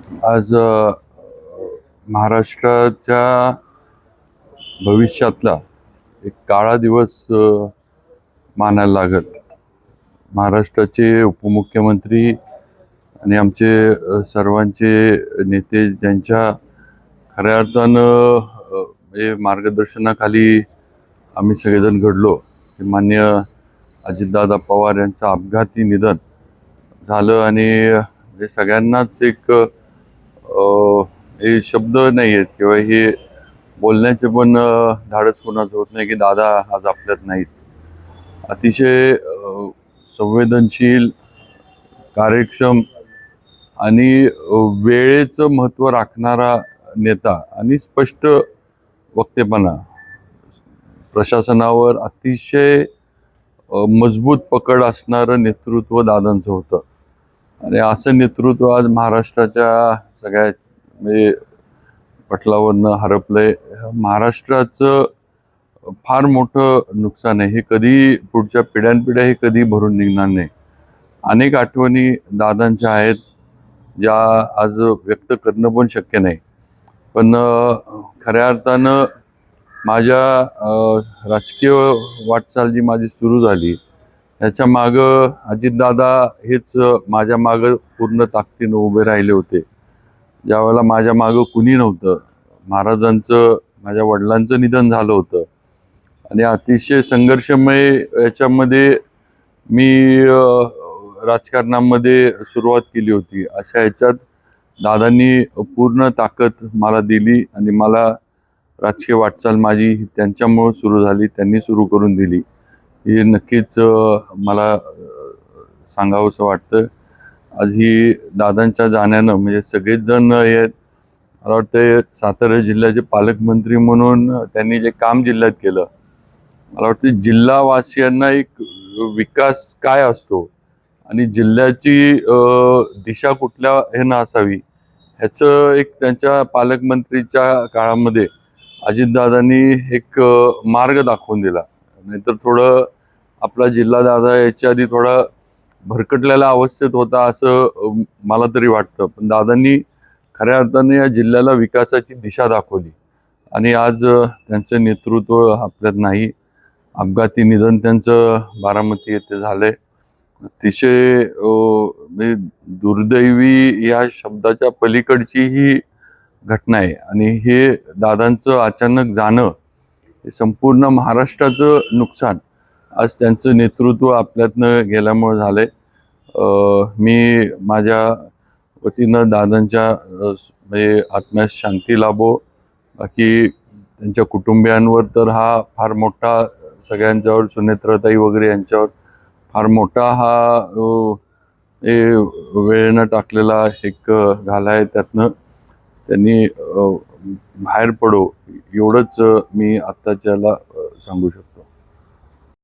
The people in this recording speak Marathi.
आज महाराष्ट्राच्या भविष्यातला एक काळा दिवस मानायला लागत. महाराष्ट्राचे उपमुख्यमंत्री आणि आमचे सर्वांचे नेते ज्यांच्या खऱ्या अर्थानं हे मार्गदर्शनाखाली आम्ही सगळेजण घडलो, ते माननीय अजितदादा पवार यांचं अपघाती निधन झालं. आणि हे सगळ्यांनाच एक हे शब्द नाही आहेत किंवा हे बोलण्याचे पण धाडस कोणाचं होत नाही की दादा आज आपल्यात नाहीत. अतिशय संवेदनशील, कार्यक्षम आणि वेळेचं महत्त्व राखणारा नेता आणि स्पष्ट वक्तेपणा, प्रशासनावर अतिशय मजबूत पकड असणारं नेतृत्व दादांचं होतं. आणि असं नेतृत्व आज महाराष्ट्राच्या सगळ्या म्हणजे पटलावरनं हरपलंय. महाराष्ट्राचं फार मोठं नुकसान आहे. हे कधी पुढच्या पिढ्यानपिढ्या हे कधी भरून निघणार नाही. अनेक आठवणी दादांच्या आहेत ज्या आज व्यक्त करणं पण शक्य नाही. पण खऱ्या अर्थानं माझ्या राजकीय वाटचाल जी माझी सुरू झाली त्याच्या मागं अजितदादा हेच माझ्या मागं पूर्ण ताकदीनं उभे राहिले होते. ज्यावेळेला माझ्या मागं कुणी नव्हतं, महाराजांचं, माझ्या वडिलांचं निधन झालं होतं आणि अतिशय संघर्षमय याच्यामध्ये मी राजकारणामध्ये सुरुवात केली होती. अशा ह्याच्यात दादांनी पूर्ण ताकद मला दिली आणि मला राजकीय वाटचाल माझी त्यांच्यामुळं सुरू झाली, त्यांनी सुरू करून दिली. हे नक्कीच मला सांगावंसं वाटतं. आज ही दादांच्या जाण्यानं म्हणजे सगळेच जण आहेत. मला वाटतं सातारा जिल्ह्याचे पालकमंत्री म्हणून त्यांनी जे काम जिल्ह्यात केलं, मला वाटतं जिल्हावासियांना एक विकास काय असतो आणि जिल्ह्याची दिशा कुठल्या ह्यानं असावी ह्याचं एक त्यांच्या पालकमंत्रीच्या काळामध्ये अजितदादांनी एक मार्ग दाखवून दिला. नाहीतर थोडं आपला जिल्हा दादा याच्या आधी थोडा भरकटलेल्या अवस्थेत होता असं मला तरी वाटतं. पण दादांनी खऱ्या अर्थाने या जिल्ह्याला विकासाची दिशा दाखवली आणि आज त्यांचं नेतृत्व आपल्यात नाही. अपघाती निधन त्यांचं बारामती येथे झालंय. अतिशय म्हणजे दुर्दैवी या शब्दाच्या पलीकडची ही घटना आहे. आणि हे दादांचं अचानक जाणं हे संपूर्ण महाराष्ट्राचं नुकसान आज त्यांचं नेतृत्व आपल्यातनं गेल्यामुळे झालंय. मी माझ्या वतीनं दादांच्या म्हणजे आत्म्यास शांती लाभो. बाकी त्यांच्या कुटुंबियांवर तर हा फार मोठा सगळ्यांच्यावर, सुनेत्राताई वगैरे यांच्यावर फार मोठा हा वेळेनं टाकलेला एक घाला आहे. त्यातनं त्यांनी बाहेर पडो एवढंच मी आत्ताच्याला सांगू शकतो.